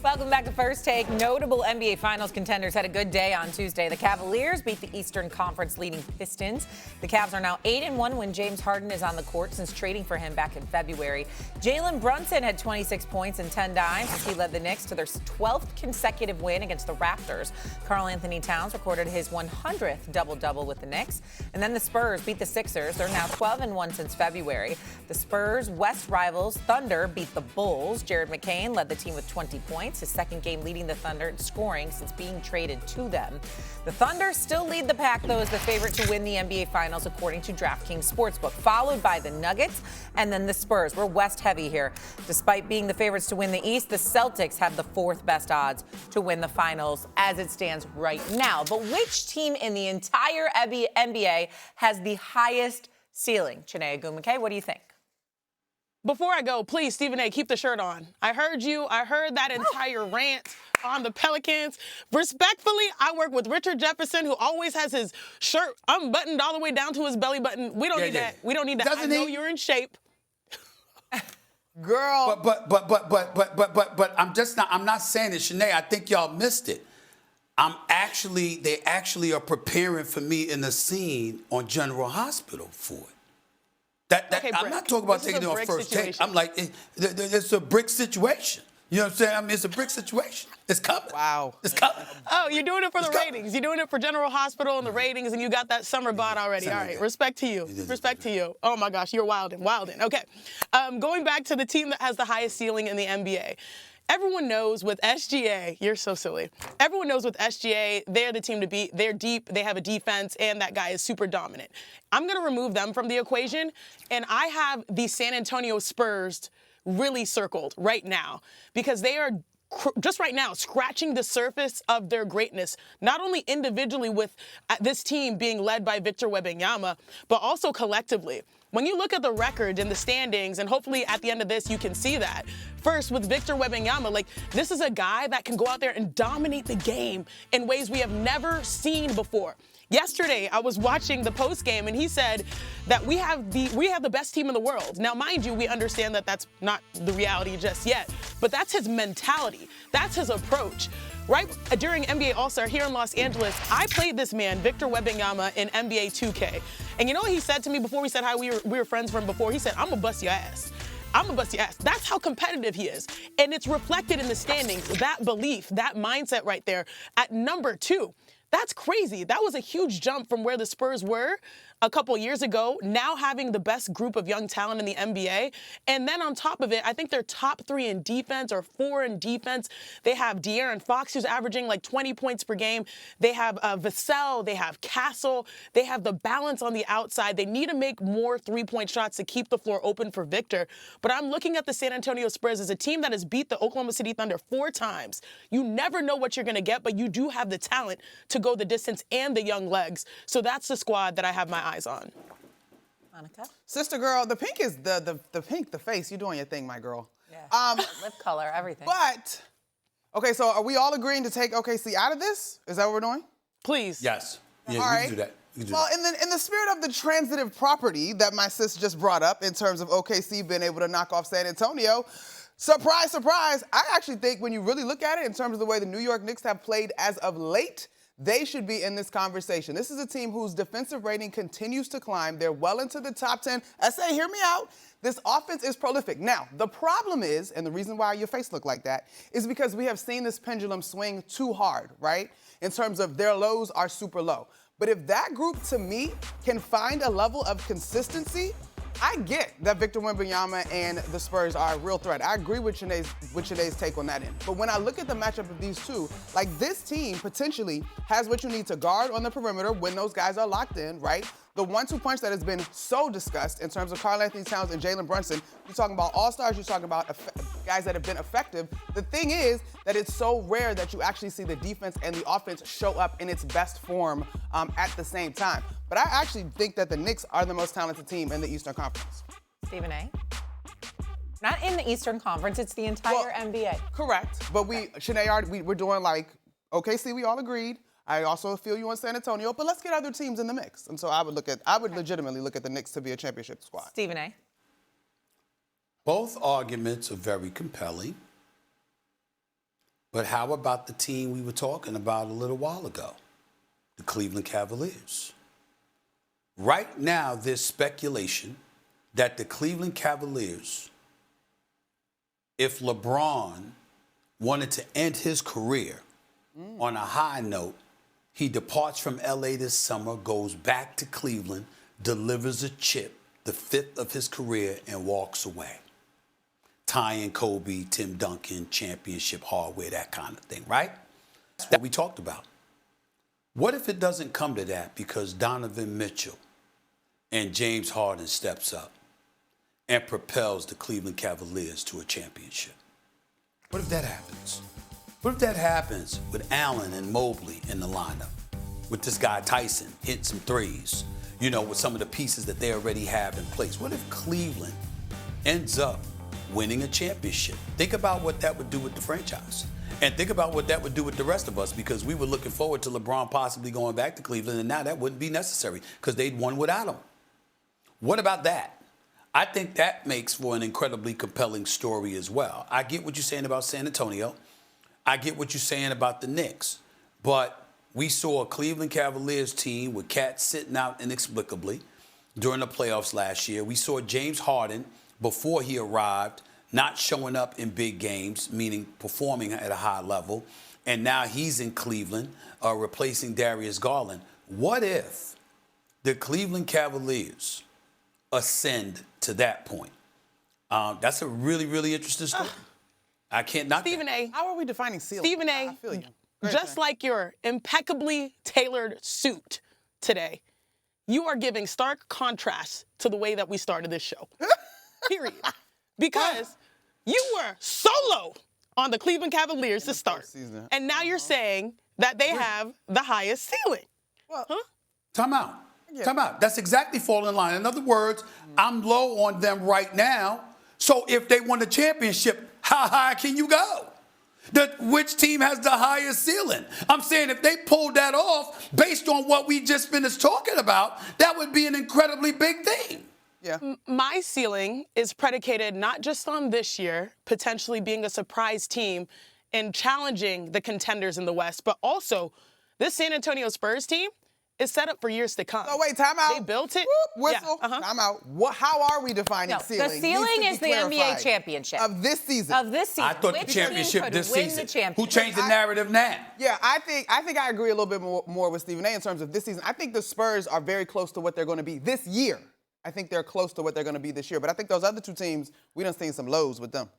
Welcome back to First Take. Notable NBA Finals contenders had a good day on Tuesday. The Cavaliers beat the Eastern Conference leading Pistons. The Cavs are now 8-1 when James Harden is on the court since trading for him back in February. Jalen Brunson had 26 points and 10 dimes as he led the Knicks to their 12th consecutive win against the Raptors. Karl-Anthony Towns recorded his 100th double-double with the Knicks. And then the Spurs beat the Sixers. They're now 12-1 since February. The Spurs' West rivals Thunder beat the Bulls. Jared McCain led the team with 20 points. His second game leading the Thunder in scoring since being traded to them. The Thunder still lead the pack, though, as the favorite to win the NBA Finals, according to DraftKings Sportsbook, followed by the Nuggets and then the Spurs. We're West heavy here. Despite being the favorites to win the East, the Celtics have the fourth best odds to win the Finals as it stands right now. But which team in the entire NBA has the highest ceiling? Shae Ogwumike, what do you think? Before I go, please, Stephen A., keep the shirt on. I heard you. I heard that entire rant on the Pelicans. Respectfully, I work with Richard Jefferson, who always has his shirt unbuttoned all the way down to his belly button. We don't need that. We don't need that. I know you're in shape. Girl. But I'm not saying it, Shanae. I think y'all missed it. They actually are preparing for me in the scene on General Hospital for it. Okay, I'm not talking about taking it on First Take. I'm like, it's a brick situation. You know what I'm saying? I mean, it's a brick situation. It's coming. Wow. It's coming. Oh, you're doing it for the ratings. You're doing it for General Hospital and the ratings, and you got that summer bod already. All right, respect to you. Respect to you. Oh, my gosh, you're wildin'. Okay. Going back to the team that has the highest ceiling in the NBA. Everyone knows with SGA, you're so silly. Everyone knows with SGA, they're the team to beat. They're deep, they have a defense, and that guy is super dominant. I'm going to remove them from the equation, and I have the San Antonio Spurs really circled right now because they are just right now scratching the surface of their greatness, not only individually with this team being led by Victor Wembanyama, but also collectively. When you look at the record and the standings, and hopefully at the end of this you can see that, first with Victor Wembanyama, this is a guy that can go out there and dominate the game in ways we have never seen before. Yesterday, I was watching the post game, and he said that we have the best team in the world. Now, mind you, we understand that that's not the reality just yet, but that's his mentality. That's his approach. Right during NBA All-Star here in Los Angeles, I played this man, Victor Wembanyama, in NBA 2K. And you know what he said to me before we said hi? We were friends from before. He said, "I'm gonna bust your ass. I'm gonna bust your ass." That's how competitive he is. And it's reflected in the standings, that belief, that mindset right there at number 2. That's crazy. That was a huge jump from where the Spurs were a couple years ago, now having the best group of young talent in the NBA. And then on top of it, I think they're top 3 in defense or 4 in defense. They have De'Aaron Fox, who's averaging 20 points per game. They have Vassell. They have Castle. They have the balance on the outside. They need to make more three-point shots to keep the floor open for Victor. But I'm looking at the San Antonio Spurs as a team that has beat the Oklahoma City Thunder 4 times. You never know what you're going to get, but you do have the talent to go the distance and the young legs. So that's the squad that I have my eyes on. Monica? Sister girl, the pink is the pink, the face. You're doing your thing, my girl. Yeah. Lip color, everything. But, okay, so are we all agreeing to take OKC out of this? Is that what we're doing? Please. Yes. Yeah, all we right. can do that. Well, in the spirit of the transitive property that my sis just brought up in terms of OKC being able to knock off San Antonio, surprise, surprise, I actually think when you really look at it in terms of the way the New York Knicks have played as of late, they should be in this conversation. This is a team whose defensive rating continues to climb. They're well into the top 10. SA, hear me out. This offense is prolific. Now, the problem is, and the reason why your face looked like that, is because we have seen this pendulum swing too hard, right? In terms of their lows are super low. But if that group, to me, can find a level of consistency, I get that Victor Wembanyama and the Spurs are a real threat. I agree with Sinead's take on that end. But when I look at the matchup of these two, this team potentially has what you need to guard on the perimeter when those guys are locked in, right? The 1-2 punch that has been so discussed in terms of Karl-Anthony Towns and Jalen Brunson, you're talking about all-stars, you're talking about guys that have been effective. The thing is that it's so rare that you actually see the defense and the offense show up in its best form at the same time. But I actually think that the Knicks are the most talented team in the Eastern Conference. Stephen A. Not in the Eastern Conference, it's the entire NBA. Correct. But Shanae, we're doing OKC, we all agreed. I also feel you on San Antonio, but let's get other teams in the mix. And so I would legitimately look at the Knicks to be a championship squad. Stephen A. Both arguments are very compelling. But how about the team we were talking about a little while ago? The Cleveland Cavaliers. Right now, there's speculation that the Cleveland Cavaliers, if LeBron wanted to end his career on a high note, he departs from LA this summer, goes back to Cleveland, delivers a chip, the 5th of his career, and walks away. Tying Kobe, Tim Duncan, championship hardware, that kind of thing, right? That's what we talked about. What if it doesn't come to that because Donovan Mitchell and James Harden steps up and propels the Cleveland Cavaliers to a championship? What if that happens? What if that happens with Allen and Mobley in the lineup? With this guy Tyson hitting some threes, you know, with some of the pieces that they already have in place. What if Cleveland ends up winning a championship? Think about what that would do with the franchise. And think about what that would do with the rest of us, because we were looking forward to LeBron possibly going back to Cleveland, and now that wouldn't be necessary because they'd won without him. What about that? I think that makes for an incredibly compelling story as well. I get what you're saying about San Antonio. I get what you're saying about the Knicks. But we saw a Cleveland Cavaliers team with Cat sitting out inexplicably during the playoffs last year. We saw James Harden, before he arrived, not showing up in big games, meaning performing at a high level. And now he's in Cleveland, replacing Darius Garland. What if the Cleveland Cavaliers ascend to that point? That's a really, really interesting story. I can't knock Stephen A. How are we defining ceiling? Stephen A. I feel you. Just like your impeccably tailored suit today, you are giving stark contrast to the way that we started this show. Period. Because you were solo on the Cleveland Cavaliers to start. And now you're saying that they have the highest ceiling. Time out. Time out. That's exactly falling in line. In other words, I'm low on them right now. So if they won the championship, how high can you go? Which team has the highest ceiling? I'm saying if they pulled that off based on what we just finished talking about, that would be an incredibly big thing. Yeah. My ceiling is predicated not just on this year potentially being a surprise team and challenging the contenders in the West, but also this San Antonio Spurs team is set up for years to come. Oh, wait, time out. They built it. Whoop, whistle. Yeah, Time out. How are we defining ceiling? The ceiling is the NBA championship. Of this season. Of this season. I thought the Which championship team this could win season. the championship? Who changed the narrative now? Yeah, I think I agree a little bit more with Stephen A. in terms of this season. I think the Spurs are very close to what they're going to be this year. I think they're close to what they're going to be this year. But I think those other two teams, we done seen some lows with them.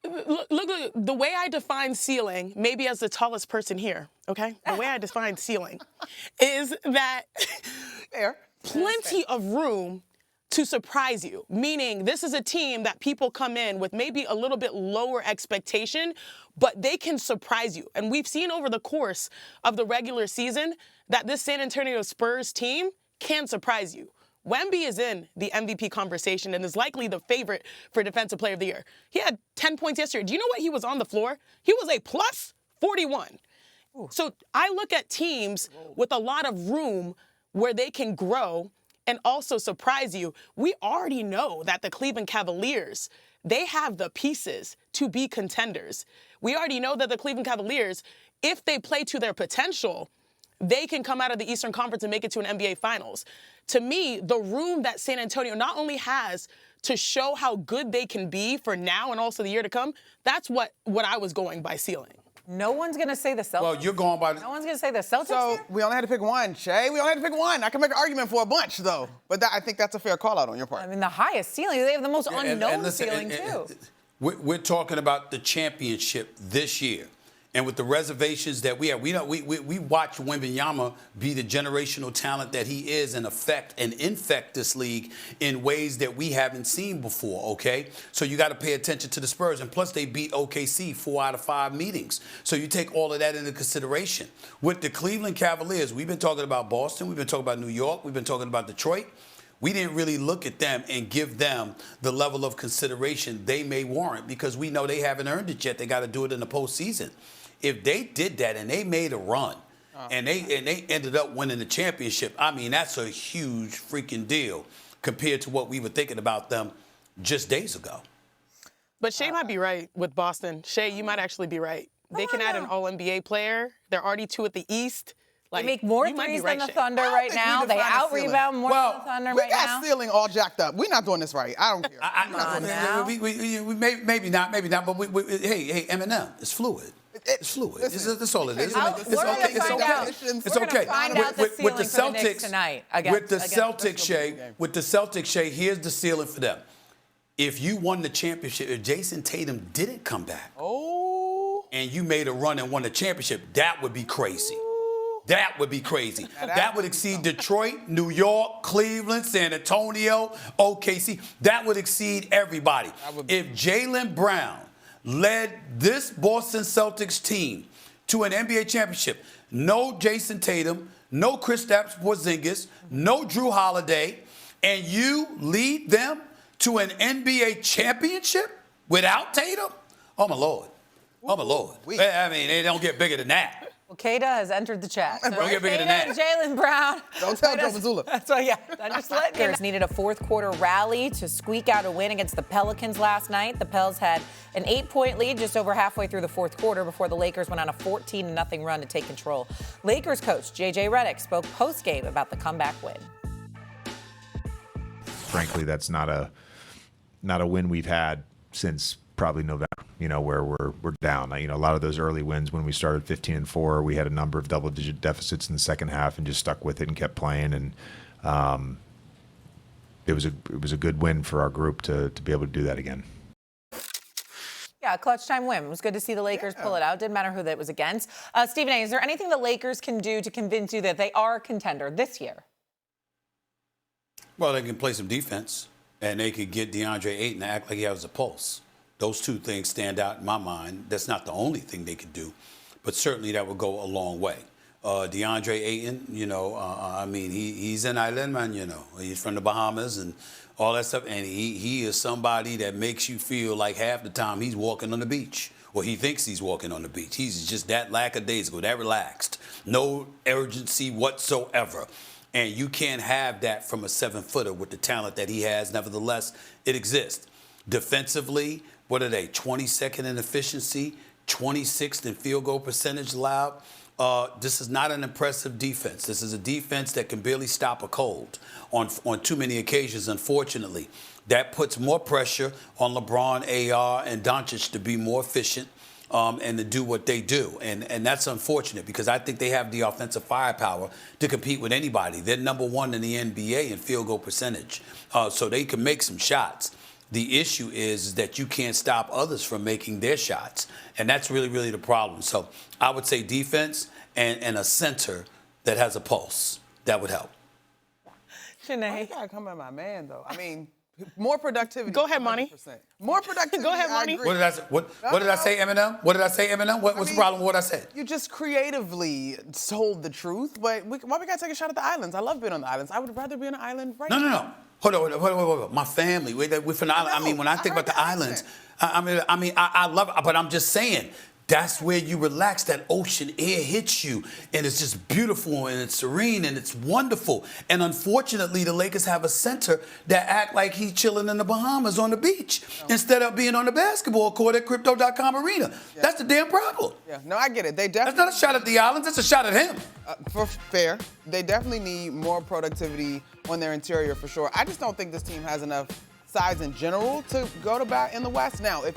Look, the way I define ceiling, maybe as the tallest person here, okay? The way I define ceiling is that plenty of room to surprise you, meaning this is a team that people come in with maybe a little bit lower expectation, but they can surprise you. And we've seen over the course of the regular season that this San Antonio Spurs team can surprise you. Wemby is in the MVP conversation and is likely the favorite for Defensive Player of the Year. He had 10 points yesterday. Do you know what he was on the floor? He was a plus 41. Ooh. So I look at teams with a lot of room where they can grow and also surprise you. We already know that the Cleveland Cavaliers, they have the pieces to be contenders. We already know that the Cleveland Cavaliers, if they play to their potential, they can come out of the Eastern Conference and make it to an NBA Finals. To me, the room that San Antonio not only has to show how good they can be for now and also the year to come, that's what I was going by ceiling. No one's going to say the Celtics. Well, you're going by... No one's going to say the Celtics. So here? we only had to pick one, Shae. We only had to pick one. I can make an argument for a bunch, though. But I think that's a fair call-out on your part. I mean, the highest ceiling. They have the most unknown ceiling, too. We're talking about the championship this year. And with the reservations that we have, we watch Wembanyama be the generational talent that he is and affect and infect this league in ways that we haven't seen before, okay? So you got to pay attention to the Spurs. And plus, they beat OKC 4 out of 5 meetings. So you take all of that into consideration. With the Cleveland Cavaliers, we've been talking about Boston. We've been talking about New York. We've been talking about Detroit. We didn't really look at them and give them the level of consideration they may warrant because we know they haven't earned it yet. They got to do it in the postseason. If they did that and they made a run and they ended up winning the championship, I mean, that's a huge freaking deal compared to what we were thinking about them just days ago. But Shae might be right with Boston. Shae, you might actually be right. they can add an All-NBA player. They're already 2 at the East. They make more threes than the Thunder right now. They out-rebound more than the Thunder right now. We got ceiling all jacked up. We're not doing this right. I don't care. Maybe not, but hey, Eminem, it's fluid. It's fluid. That's all it is. It's okay. It's okay. With the Celtics tonight, with the Celtics, Shae, here's the ceiling for them. If you won the championship, if Jason Tatum didn't come back, and you made a run and won the championship, that would be crazy. That would be crazy. That would exceed Detroit, New York, Cleveland, San Antonio, OKC. That would exceed everybody. If Jaylen Brown led this Boston Celtics team to an NBA championship, no Jason Tatum, no Kristaps Porzingis, no Drew Holiday, and you lead them to an NBA championship without Tatum? Oh, my Lord. Oh, my Lord. I mean, they don't get bigger than that. Well, Kata has entered the chat. So don't get bigger than that. Jaylen Brown. Don't tell Joe Mazzulla. That's why, I just let him. Needed a fourth-quarter rally to squeak out a win against the Pelicans last night. The Pels had an 8-point lead just over halfway through the fourth quarter before the Lakers went on a 14-0 run to take control. Lakers coach J.J. Redick spoke post-game about the comeback win. Frankly, that's not a win we've had since probably November, where we're down. A lot of those early wins when we started 15-4, we had a number of double-digit deficits in the second half and just stuck with it and kept playing. And it was a good win for our group to be able to do that again. Yeah, a clutch time win. It was good to see the Lakers pull it out. Didn't matter who that was against. Stephen A., is there anything the Lakers can do to convince you that they are a contender this year? Well, they can play some defense, and they could get DeAndre Ayton to act like he has a pulse. Those two things stand out in my mind. That's not the only thing they could do, but certainly that would go a long way. DeAndre Ayton, he's an island man, He's from the Bahamas and all that stuff, and he is somebody that makes you feel like half the time he's walking on the beach, or he thinks he's walking on the beach. He's just that lackadaisical, that relaxed, no urgency whatsoever. And you can't have that from a 7-footer with the talent that he has. Nevertheless, it exists. Defensively, what are they, 22nd in efficiency, 26th in field goal percentage allowed? This is not an impressive defense. This is a defense that can barely stop a cold on too many occasions, unfortunately. That puts more pressure on LeBron, AR, and Doncic to be more efficient and to do what they do. And that's unfortunate because I think they have the offensive firepower to compete with anybody. They're number 1 in the NBA in field goal percentage, so they can make some shots. The issue is that you can't stop others from making their shots. And that's really, really the problem. So I would say defense and a center that has a pulse. That would help. Janae. You got to come at my man, though. I mean, more productivity. Go ahead, Money. More productivity. Go ahead, Money. What did I say? What did I say, Eminem? What did I say, Eminem? What's the problem with what I said? You just creatively told the truth, but why we got to take a shot at the islands? I love being on the islands. I would rather be on an island right now. No. Hold on. My family, we're from the island. I mean, when I think about the islands, I love it, but I'm just saying, that's where you relax. That ocean air hits you, and it's just beautiful, and it's serene, and it's wonderful. And unfortunately, the Lakers have a center that act like he's chilling in the Bahamas on the beach instead of being on the basketball court at Crypto.com Arena. Yeah. That's the damn problem. Yeah, no, I get it. They definitely. That's not a shot at the islands. That's a shot at him. For fair, they definitely need more productivity on their interior for sure. I just don't think this team has enough size in general to go to bat in the West. Now, if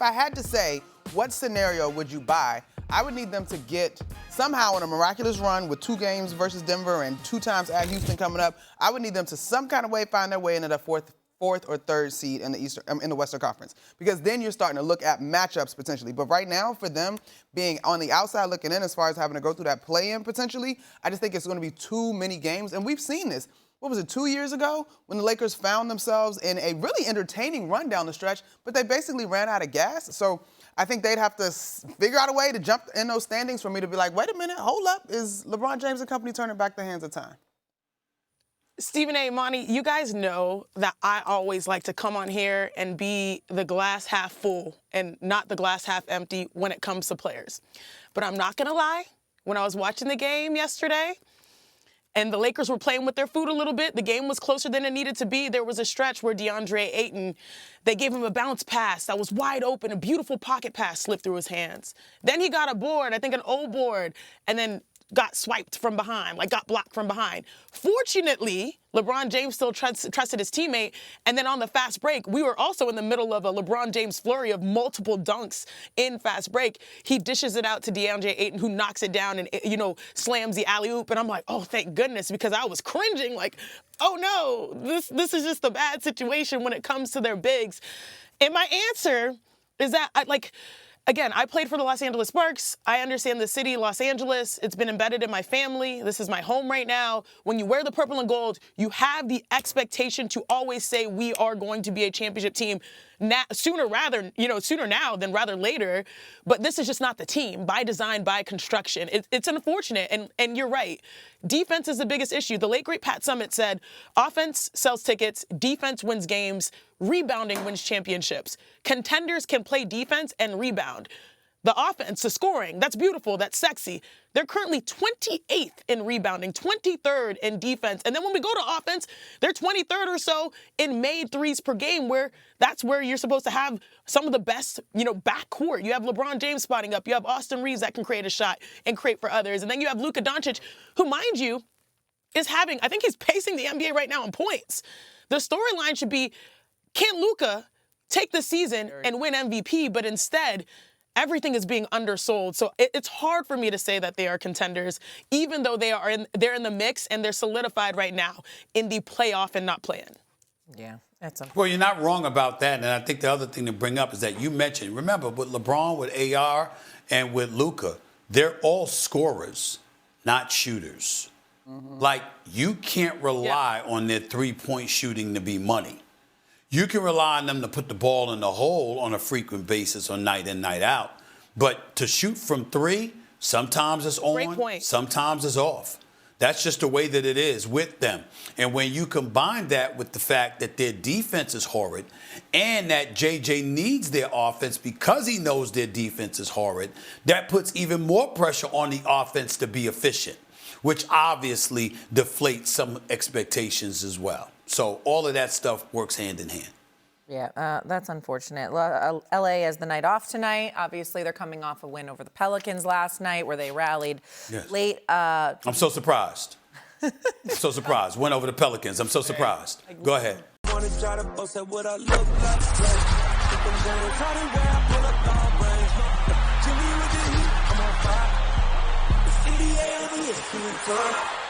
I had to say what scenario would you buy, I would need them to get somehow on a miraculous run with 2 games versus Denver and 2 times at Houston coming up. I would need them to some kind of way find their way into the fourth or 3rd seed in the Western Conference, because then you're starting to look at matchups potentially. But right now, for them being on the outside looking in as far as having to go through that play-in potentially, I just think it's going to be too many games. And we've seen this. What was it, 2 years ago when the Lakers found themselves in a really entertaining run down the stretch, but they basically ran out of gas. So I think they'd have to figure out a way to jump in those standings for me to be like, wait a minute, hold up. Is LeBron James and company turning back the hands of time? Stephen A., Monty, you guys know that I always like to come on here and be the glass half full and not the glass half empty when it comes to players. But I'm not going to lie. When I was watching the game yesterday, and the Lakers were playing with their food a little bit. The game was closer than it needed to be. There was a stretch where DeAndre Ayton, they gave him a bounce pass that was wide open, a beautiful pocket pass slipped through his hands. Then he got a board, I think an old board, and then got swiped from behind, like got blocked from behind. Fortunately, LeBron James still trusted his teammate, and then on the fast break, we were also in the middle of a LeBron James flurry of multiple dunks in fast break. He dishes it out to DeAndre Ayton, who knocks it down and, slams the alley-oop, and I'm like, oh, thank goodness, because I was cringing, like, oh no, this is just a bad situation when it comes to their bigs. And my answer is that, Again, I played for the Los Angeles Sparks. I understand the city, Los Angeles. It's been embedded in my family. This is my home right now. When you wear the purple and gold, you have the expectation to always say we are going to be a championship team sooner now than rather later. But this is just not the team by design, by construction. It's unfortunate, and you're right. Defense is the biggest issue. The late, great Pat Summitt said, offense sells tickets, defense wins games, rebounding wins championships. Contenders can play defense and rebound. The offense, the scoring, that's beautiful, that's sexy. They're currently 28th in rebounding, 23rd in defense. And then when we go to offense, they're 23rd or so in made threes per game, where that's where you're supposed to have some of the best, backcourt. You have LeBron James spotting up. You have Austin Reeves that can create a shot and create for others. And then you have Luka Doncic, who, mind you, I think he's pacing the NBA right now in points. The storyline should be, can Luka take the season and win MVP? But instead, everything is being undersold. So it's hard for me to say that they are contenders, even though they're in the mix and they're solidified right now in the playoff and not play-in. Yeah, well, you're not wrong about that. And I think the other thing to bring up is that you mentioned, remember, with LeBron, with AR, and with Luka, they're all scorers, not shooters. Mm-hmm. Like, you can't rely on their three-point shooting to be money. You can rely on them to put the ball in the hole on a frequent basis or night in, night out. But to shoot from three, sometimes it's on, sometimes it's off. That's just the way that it is with them. And when you combine that with the fact that their defense is horrid and that JJ needs their offense because he knows their defense is horrid, that puts even more pressure on the offense to be efficient, which obviously deflates some expectations as well. So all of that stuff works hand in hand. Yeah, that's unfortunate. LA has the night off tonight. Obviously, they're coming off a win over the Pelicans last night where they rallied late. I'm so surprised. I'm so surprised. Went over the Pelicans. I'm so surprised. Go ahead. I'm on fire. It's NBA,